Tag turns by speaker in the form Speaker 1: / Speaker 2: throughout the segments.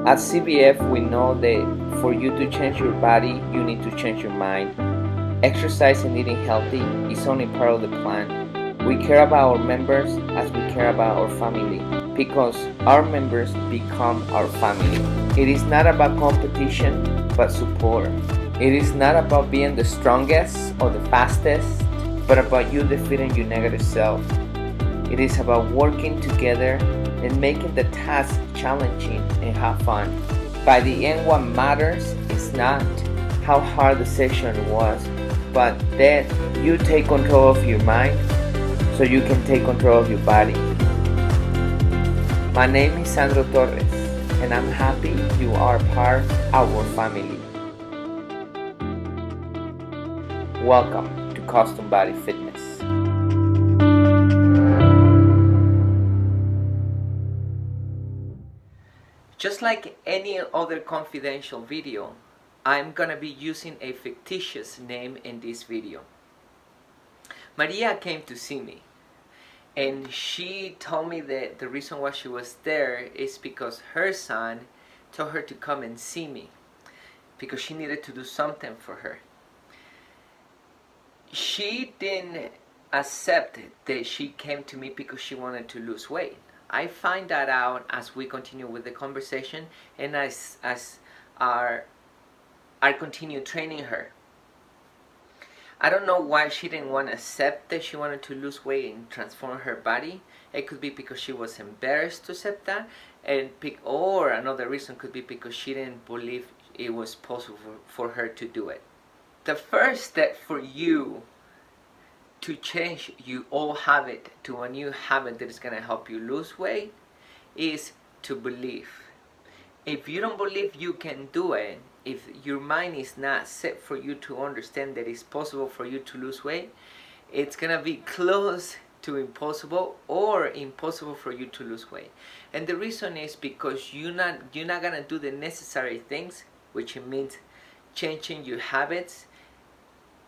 Speaker 1: At CBF, we know that for you to change your body, you need to change your mind. Exercise and eating healthy is only part of the plan. We care about our members as we care about our family, because our members become our family. It is not about competition, but support. It is not about being the strongest or the fastest, but about you defeating your negative self. It is about working together and making the task challenging and have fun. By the end, what matters is not how hard the session was, but that you take control of your mind so you can take control of your body. My name is Sandro Torres, and I'm happy you are part of our family. Welcome to Custom Body Fitness. Just like any other confidential video, I'm gonna be using a fictitious name in this video. Maria came to see me, and she told me that the reason why she was there is because her son told her to come and see me because she needed to do something for her. She didn't accept that she came to me because she wanted to lose weight. I find that out as we continue with the conversation and as I continue training her. I don't know why she didn't want to accept that she wanted to lose weight and transform her body. It could be because she was embarrassed to accept that, or another reason could be because she didn't believe it was possible for her to do it. The first step for you to change your old habit to a new habit that is going to help you lose weight is to believe. If you don't believe you can do it, if your mind is not set for you to understand that it's possible for you to lose weight, it's going to be close to impossible or impossible for you to lose weight. And the reason is because you're not going to do the necessary things, which means changing your habits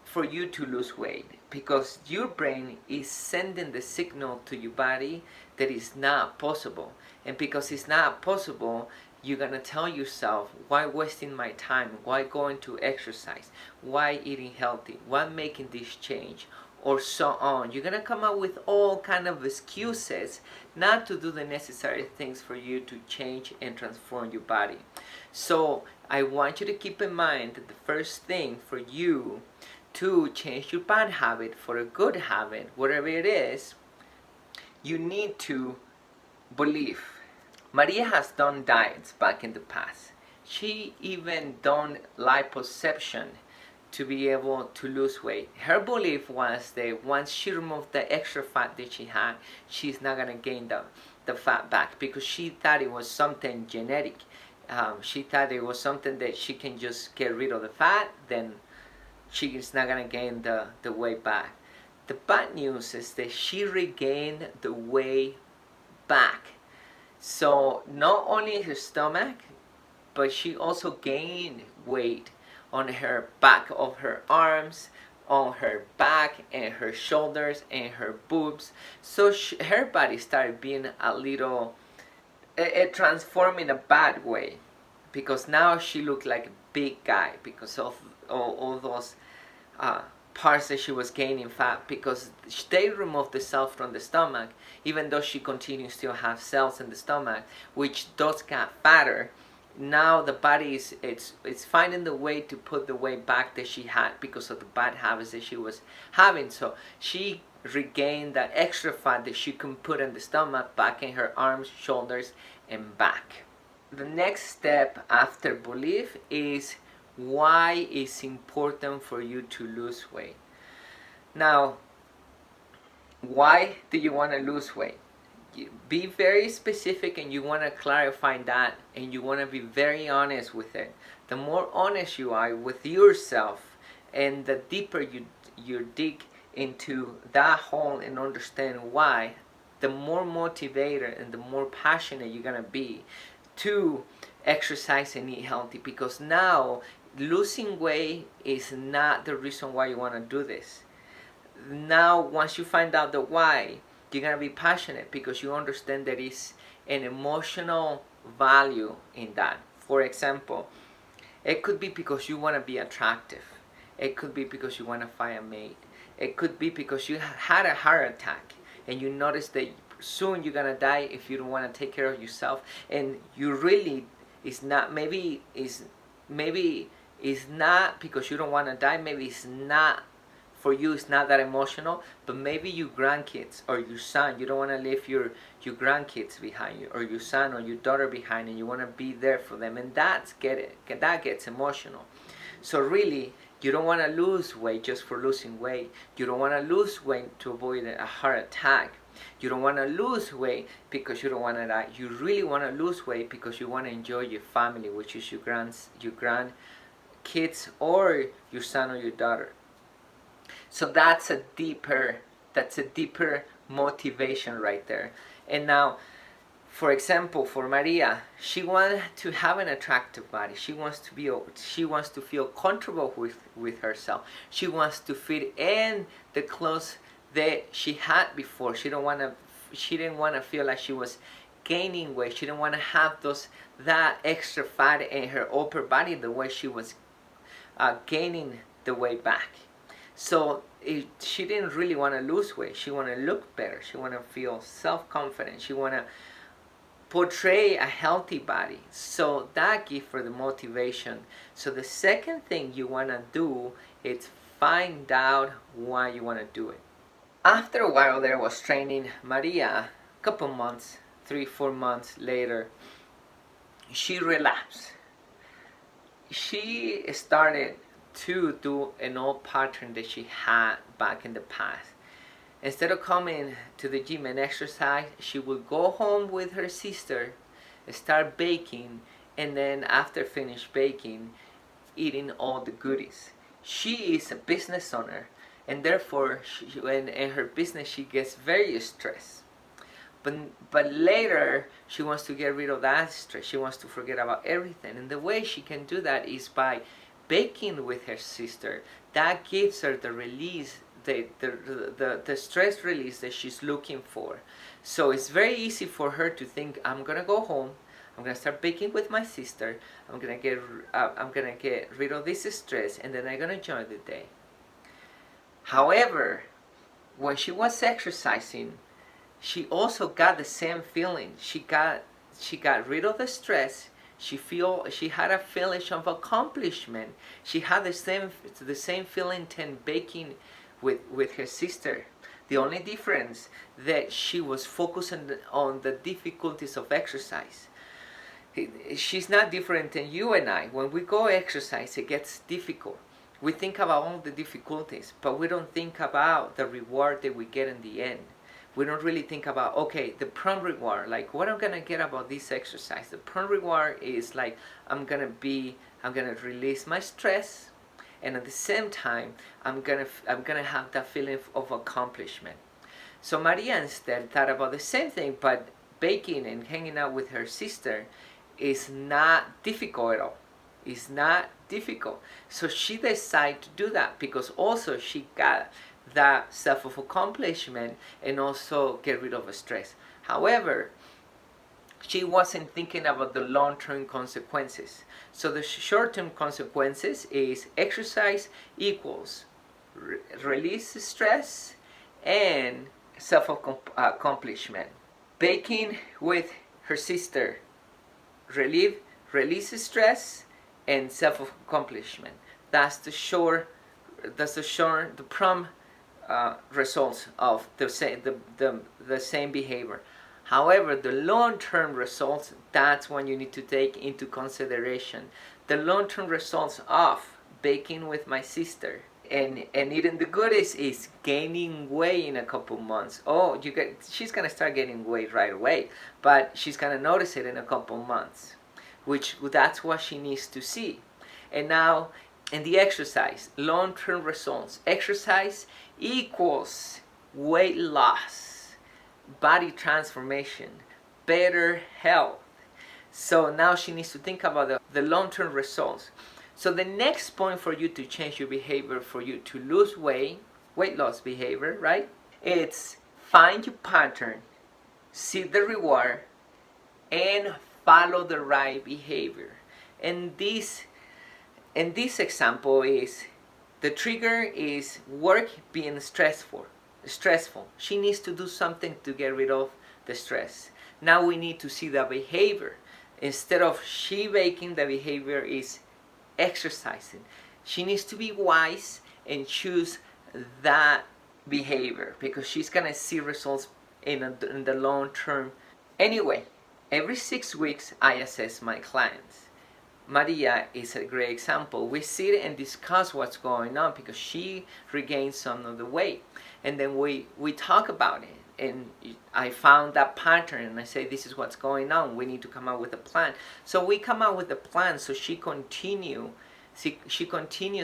Speaker 1: for you to lose weight, because your brain is sending the signal to your body that it's not possible. And because it's not possible, you're gonna tell yourself, why wasting my time, why going to exercise, why eating healthy, why making this change, or so on. You're gonna come up with all kind of excuses not to do the necessary things for you to change and transform your body. So I want you to keep in mind that the first thing for you to change your bad habit for a good habit, whatever it is, you need to believe. Maria has done diets back in the past. She even done liposuction to be able to lose weight. Her belief was that once she removed the extra fat that she had, she's not gonna gain the fat back, because she thought it was something genetic. She thought it was something that she can just get rid of the fat, then she is not gonna gain the weight back. The bad news is that she regained the weight back. So not only her stomach, but she also gained weight on her back of her arms, on her back and her shoulders and her boobs. So her body started being a little, it transformed in a bad way, because now she looked like a big guy because of all those parts that she was gaining fat, because they removed the cells from the stomach, even though she continues to have cells in the stomach which does get fatter. Now the body it's finding the way to put the weight back that she had because of the bad habits that she was having. So she regained that extra fat that she can put in the stomach back in her arms, shoulders, and back. The next step after belief is why it's important for you to lose weight. Now, why do you want to lose weight? Be very specific, and you want to clarify that, and you want to be very honest with it. The more honest you are with yourself, and the deeper you dig into that hole and understand why, the more motivated and the more passionate you're going to be to exercise and eat healthy, because now losing weight is not the reason why you want to do this. Now once you find out the why, you're going to be passionate because you understand there is an emotional value in that For example, it could be because you want to be attractive. It could be because you want to find a mate. It could be because you had a heart attack and you notice that soon you're gonna die if you don't want to take care of yourself, and you really is not, maybe it's not because you don't want to die, maybe it's not for you, it's not that emotional, but maybe your grandkids or your son, you don't want to leave your grandkids behind you, or your son or your daughter behind, and you want to be there for them, and that gets emotional. So really, you don't want to lose weight just for losing weight. You don't want to lose weight to avoid a heart attack. You don't want to lose weight because you don't want to die. You really want to lose weight because you want to enjoy your family, which is your grandkids or your son or your daughter. So that's a deeper motivation right there. And now, for example, for Maria, she wants to have an attractive body. She wants to feel comfortable with herself. She wants to fit in the clothes that she had before. She didn't want to feel like she was gaining weight. She didn't want to have that extra fat in her upper body the way she was gaining the weight back. So she didn't really want to lose weight. She wanted to look better. She wanted to feel self-confident. She wanted to portray a healthy body. So that gives her the motivation. So the second thing you want to do is find out why you want to do it. After a while there was training Maria, a couple months, 3-4 months later, she relapsed. She started to do an old pattern that she had back in the past. Instead of coming to the gym and exercise, she would go home with her sister, start baking, and then after finish baking, eating all the goodies. She is a business owner, and therefore, in her business, she gets very stressed. But later, she wants to get rid of that stress. She wants to forget about everything, and the way she can do that is by baking with her sister. That gives her the release, the stress release that she's looking for. So it's very easy for her to think, I'm gonna go home, I'm gonna start baking with my sister, I'm gonna get rid of this stress, and then I'm gonna enjoy the day. However, when she was exercising, she also got the same feeling. She got rid of the stress. She had a feeling of accomplishment. She had the same feeling in baking with her sister. The only difference that she was focusing on the difficulties of exercise. She's not different than you and I. When we go exercise, it gets difficult. We think about all the difficulties, but we don't think about the reward that we get in the end. We don't really think about, okay, the prime reward, like what I'm gonna get about this exercise. The prime reward is like I'm gonna release my stress, and at the same time I'm gonna have that feeling of accomplishment. So Maria instead thought about the same thing, but baking and hanging out with her sister is not difficult at all. It's not difficult. So she decided to do that because also she got that self of accomplishment and also get rid of stress. However, she wasn't thinking about the long-term consequences. So the short-term consequences is exercise equals release stress and self-accomplishment. Baking with her sister release stress and self-accomplishment. That's the prompt results of the same behavior. However, the long-term results, that's when you need to take into consideration. The long-term results of baking with my sister and eating the goodies is gaining weight in a couple months. She's gonna start gaining weight right away, but she's gonna notice it in a couple months, that's what she needs to see. And now, in the exercise, long-term results. Exercise equals weight loss, body transformation, better health. So now she needs to think about the long-term results. So the next point for you to change your behavior, for you to lose weight loss behavior, right? It's find your pattern, see the reward, and follow the right behavior. And this example is the trigger is work being stressful. She needs to do something to get rid of the stress. Now we need to see the behavior. Instead of she baking, the behavior is exercising. She needs to be wise and choose that behavior because she's gonna see results in the long term. Anyway, every 6 weeks I assess my clients. Maria is a great example. We sit and discuss what's going on because she regained some of the weight, and then we talk about it. And I found that pattern, and I say, this is what's going on. We need to come up with a plan. So we come up with a plan so she continues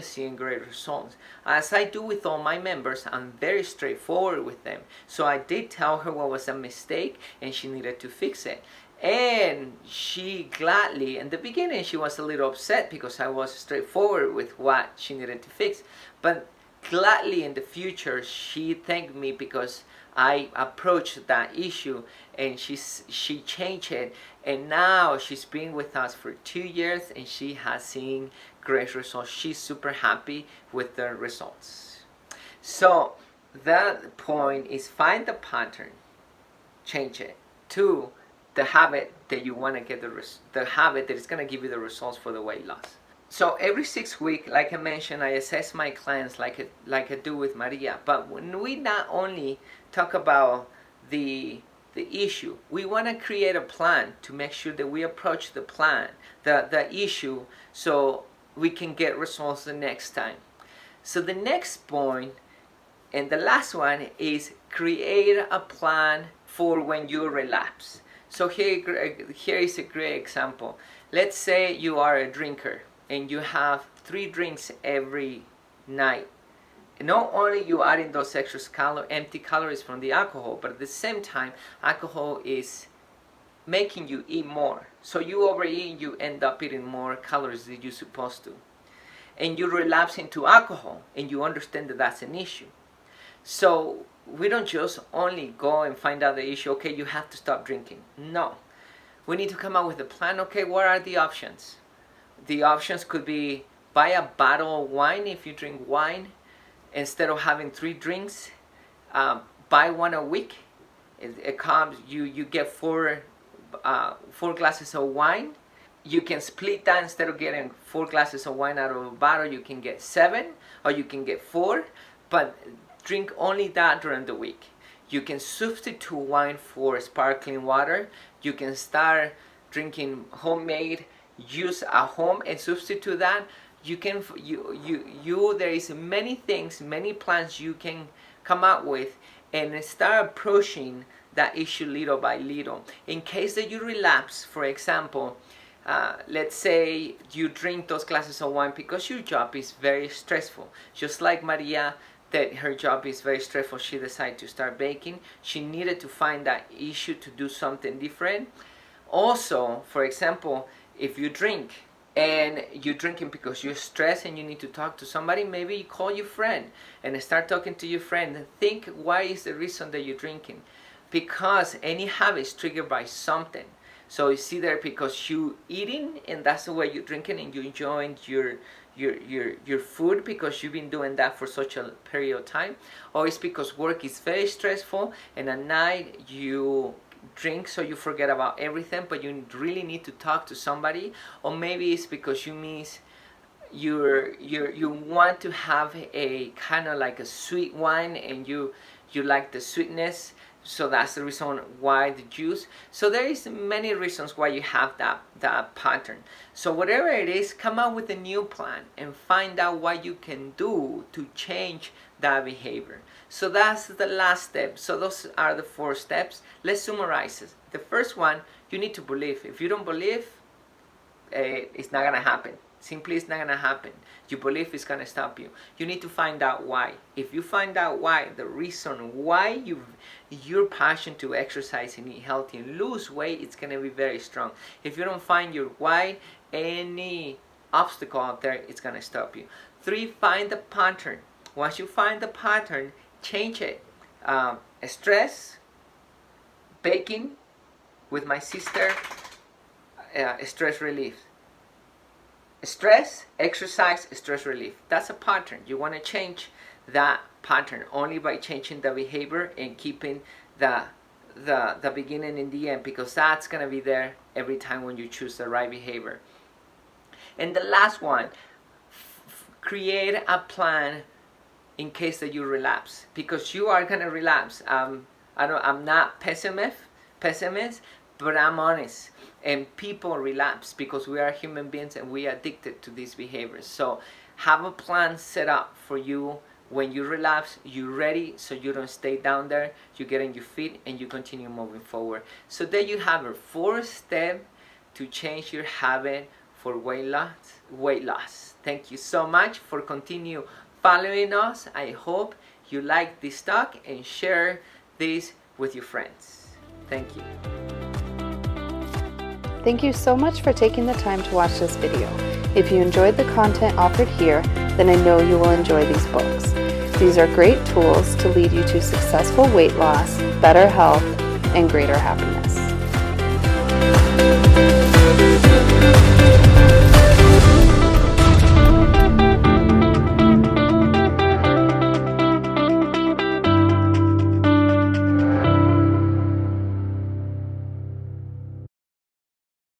Speaker 1: seeing great results. As I do with all my members, I'm very straightforward with them. So I did tell her what was a mistake and she needed to fix it. And she gladly, in the beginning she was a little upset because I was straightforward with what she needed to fix. But gladly in the future she thanked me because I approached that issue and she changed it, and now she's been with us for 2 years and she has seen great results. She's super happy with the results. So that point is find the pattern, change it to the habit that you want to get the habit that is going to give you the results for the weight loss. So every 6 weeks, like I mentioned, I assess my clients like I do with Maria. But when we not only talk about the issue, we want to create a plan to make sure that we approach the issue, so we can get results the next time. So the next point and the last one is create a plan for when you relapse. So here is a great example. Let's say you are a drinker and you have 3 drinks every night. Not only you adding those extra empty calories from the alcohol, but at the same time, alcohol is making you eat more. So you overeat, you end up eating more calories than you're supposed to. And you relapse into alcohol, and you understand that that's an issue. So we don't just only go and find out the issue, okay, you have to stop drinking. No. We need to come up with a plan. Okay, what are the options? The options could be buy a bottle of wine if you drink wine. Instead of having 3 drinks, buy one a week. It comes, you get 4 glasses of wine. You can split that. Instead of getting 4 glasses of wine out of a bottle, you can get 7 or you can get 4, but drink only that during the week. You can substitute wine for sparkling water. You can start drinking homemade juice at home and substitute that. There is many things, many plans you can come up with and start approaching that issue little by little. In case that you relapse, for example, let's say you drink those glasses of wine because your job is very stressful. Just like Maria, that her job is very stressful, she decided to start baking. She needed to find that issue to do something different. Also, for example, if you drink and you're drinking because you're stressed and you need to talk to somebody, maybe you call your friend and start talking to your friend and think, why is the reason that you're drinking? Because any habit is triggered by something. So it's either because you eating and that's the way you're drinking and you enjoying your food because you've been doing that for such a period of time, or it's because work is very stressful and at night you drink so you forget about everything, but you really need to talk to somebody. Or maybe it's because you want to have a kind of like a sweet wine and you like the sweetness, so that's the reason why the juice. So there is many reasons why you have that pattern. So whatever it is, come up with a new plan and find out what you can do to change that behavior. So that's the last step. So those are the 4 steps. Let's summarize it. The first one, you need to believe. If you don't believe, it's not gonna happen. Simply, it's not gonna happen. You believe it's gonna stop you. You need to find out why. If you find out why, the reason why your passion to exercise and eat healthy and lose weight, it's gonna be very strong. If you don't find your why, any obstacle out there, it's gonna stop you. 3, find the pattern. Once you find the pattern, change it. Stress, baking with my sister, stress relief. stress, exercise, stress relief. That's a pattern. You want to change that pattern only by changing the behavior and keeping the beginning and the end, because that's going to be there every time when you choose the right behavior. And the last one, create a plan in case that you relapse, because you are going to relapse. I'm not pessimist, but I'm honest. And people relapse because we are human beings and we are addicted to these behaviors. So have a plan set up for you. When you relapse, you're ready, so you don't stay down there. You get on your feet and you continue moving forward. So there you have it, 4 steps to change your habit for weight loss. Thank you so much for continue following us. I hope you like this talk and share this with your friends. Thank you.
Speaker 2: Thank you so much for taking the time to watch this video. If you enjoyed the content offered here, then I know you will enjoy these books. These are great tools to lead you to successful weight loss, better health, and greater happiness.